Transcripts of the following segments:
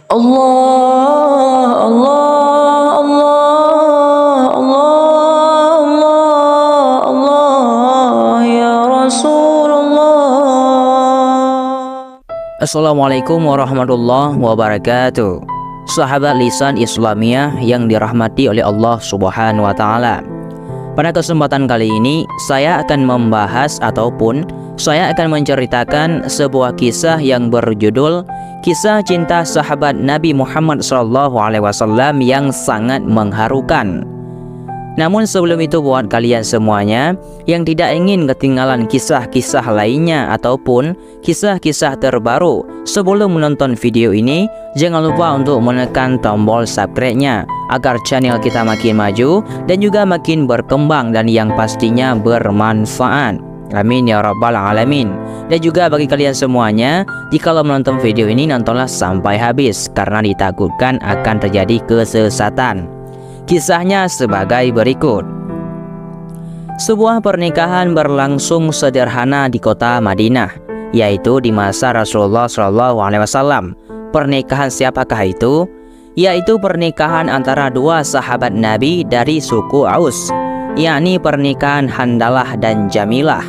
Allah, Allah, Allah, Allah, Allah, Allah, ya Rasulullah. Assalamualaikum warahmatullahi wabarakatuh. Sahabat lisan Islamiyah yang dirahmati oleh Allah Subhanahu wa taala. Pada kesempatan kali ini saya akan membahas ataupun saya akan menceritakan sebuah kisah yang berjudul Kisah Cinta Sahabat Nabi Muhammad SAW yang sangat mengharukan. Namun sebelum itu, buat kalian semuanya yang tidak ingin ketinggalan kisah-kisah lainnya ataupun kisah-kisah terbaru sebelum menonton video ini, jangan lupa untuk menekan tombol subscribe-nya agar channel kita makin maju dan juga makin berkembang dan yang pastinya bermanfaat. Amin ya rabbal alamin. Dan juga bagi kalian semuanya, jika menonton video ini, nontonlah sampai habis karena ditakutkan akan terjadi kesesatan. Kisahnya sebagai berikut. Sebuah pernikahan berlangsung sederhana di kota Madinah, yaitu di masa Rasulullah SAW. Pernikahan siapakah itu? Yaitu pernikahan antara dua sahabat Nabi dari suku Aus, yakni pernikahan Handalah dan Jamilah.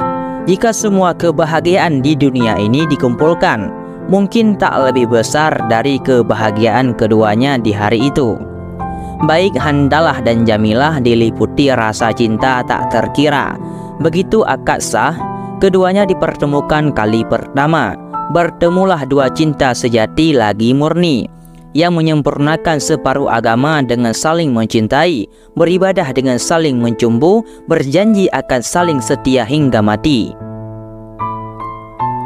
Jika semua kebahagiaan di dunia ini dikumpulkan, mungkin tak lebih besar dari kebahagiaan keduanya di hari itu. Baik Handalah dan Jamilah diliputi rasa cinta tak terkira. Begitu akad sah, keduanya dipertemukan kali pertama. Bertemulah dua cinta sejati lagi murni, yang menyempurnakan separuh agama dengan saling mencintai, beribadah dengan saling mencumbu, berjanji akan saling setia hingga mati.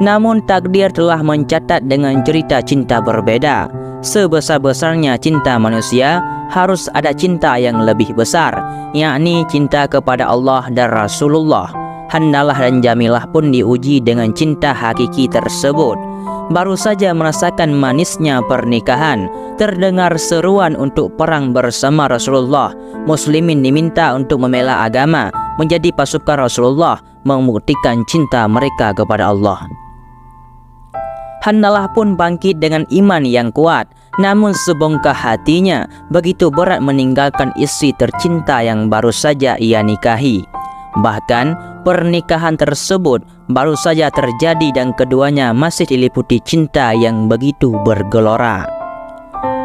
Namun takdir telah mencatat dengan cerita cinta berbeda. Sebesar-besarnya cinta manusia, harus ada cinta yang lebih besar, yakni cinta kepada Allah dan Rasulullah. Handalah dan Jamilah pun diuji dengan cinta hakiki tersebut. Baru saja merasakan manisnya pernikahan, terdengar seruan untuk perang bersama Rasulullah. Muslimin diminta untuk membela agama, menjadi pasukan Rasulullah, membuktikan cinta mereka kepada Allah. Handalah pun bangkit dengan iman yang kuat, namun sebongkah hatinya begitu berat meninggalkan istri tercinta yang baru saja ia nikahi. Bahkan pernikahan tersebut baru saja terjadi dan keduanya masih diliputi cinta yang begitu bergelora.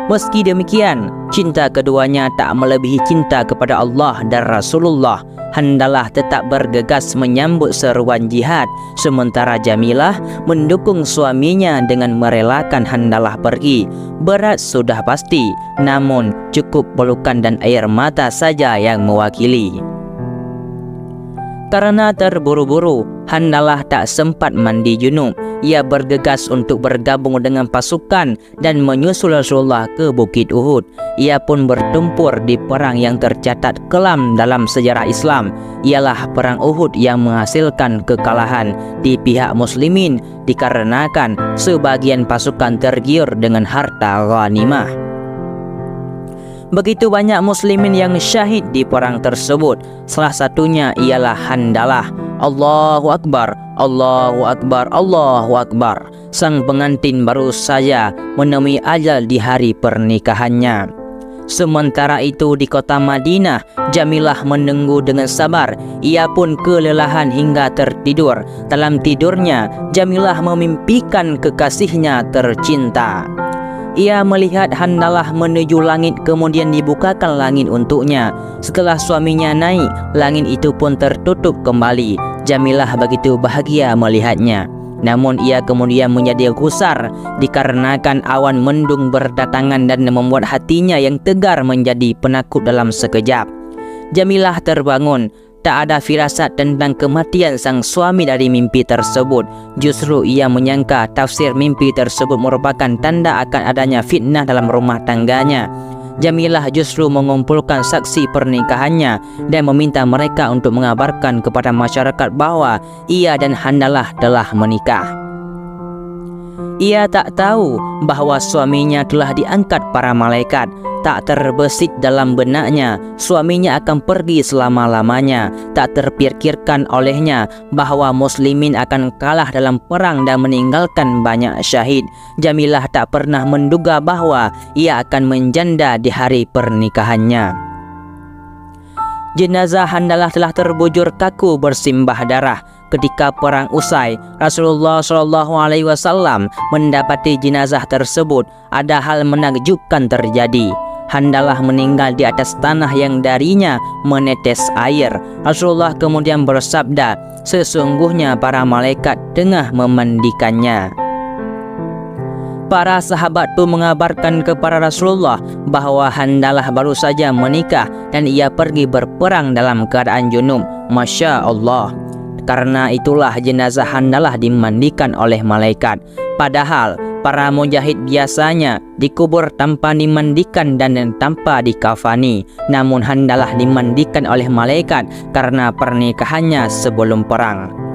Meski demikian, cinta keduanya tak melebihi cinta kepada Allah dan Rasulullah. Handalah tetap bergegas menyambut seruan jihad, sementara Jamilah mendukung suaminya dengan merelakan Handalah pergi. Berat sudah pasti, namun cukup pelukan dan air mata saja yang mewakili. Karena terburu-buru, Handalah tak sempat mandi junub. Ia bergegas untuk bergabung dengan pasukan dan menyusul Rasulullah ke Bukit Uhud. Ia pun bertempur di perang yang tercatat kelam dalam sejarah Islam. Ialah perang Uhud yang menghasilkan kekalahan di pihak muslimin dikarenakan sebagian pasukan tergiur dengan harta ghanimah. Begitu banyak muslimin yang syahid di perang tersebut. Salah satunya ialah Handalah. Allahu Akbar, Allahu Akbar, Allahu Akbar. Sang pengantin baru saja menemui ajal di hari pernikahannya. Sementara itu di kota Madinah, Jamilah menunggu dengan sabar. Ia pun kelelahan hingga tertidur. Dalam tidurnya, Jamilah memimpikan kekasihnya tercinta. Ia melihat Handalah menuju langit, kemudian dibukakan langit untuknya. Setelah suaminya naik, langit itu pun tertutup kembali. Jamilah begitu bahagia melihatnya. Namun ia kemudian menjadi gusar dikarenakan awan mendung berdatangan dan membuat hatinya yang tegar menjadi penakut dalam sekejap. Jamilah terbangun. Tak ada firasat tentang kematian sang suami dari mimpi tersebut. Justru ia menyangka tafsir mimpi tersebut merupakan tanda akan adanya fitnah dalam rumah tangganya. Jamilah justru mengumpulkan saksi pernikahannya dan meminta mereka untuk mengabarkan kepada masyarakat bahwa ia dan Handalah telah menikah. Ia tak tahu bahwa suaminya telah diangkat para malaikat. Tak terbesit dalam benaknya suaminya akan pergi selama-lamanya. Tak terpikirkan olehnya bahwa muslimin akan kalah dalam perang dan meninggalkan banyak syahid. Jamilah tak pernah menduga bahwa ia akan menjanda di hari pernikahannya. Jenazah Handalah telah terbujur kaku bersimbah darah. Ketika perang usai, Rasulullah SAW mendapati jenazah tersebut. Ada hal menakjubkan terjadi. Handalah meninggal di atas tanah yang darinya menetes air. Rasulullah kemudian bersabda, sesungguhnya para malaikat tengah memandikannya. Para sahabat pun mengabarkan kepada Rasulullah bahwa Handalah baru saja menikah dan ia pergi berperang dalam keadaan junub. Masya Allah. Karena itulah jenazah Handalah dimandikan oleh malaikat. Padahal para mujahid biasanya dikubur tanpa dimandikan dan tanpa dikafani. Namun Handalah dimandikan oleh malaikat karena pernikahannya sebelum perang.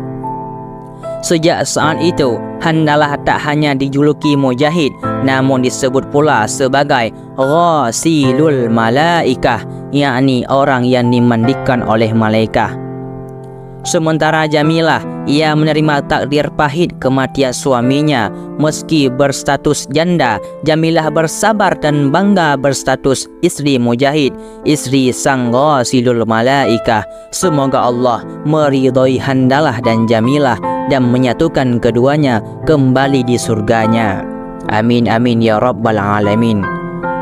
Sejak saat itu, Handalah tak hanya dijuluki mujahid, namun disebut pula sebagai ghasilul malaikah, yakni orang yang dimandikan oleh malaikat. Sementara Jamilah, ia menerima takdir pahit kematian suaminya. Meski berstatus janda, Jamilah bersabar dan bangga berstatus istri mujahid, istri sang ghasilul malaikah. Semoga Allah meridhai Handalah dan Jamilah dan menyatukan keduanya kembali di surganya. Amin amin ya rabbal alamin.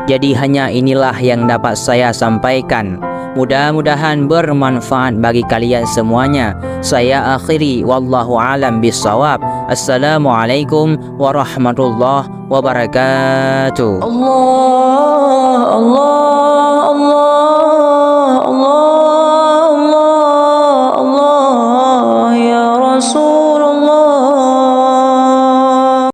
Jadi hanya inilah yang dapat saya sampaikan. Mudah-mudahan bermanfaat bagi kalian semuanya. Saya akhiri wallahu alam bisawab. Assalamualaikum warahmatullahi wabarakatuh. Allah Allah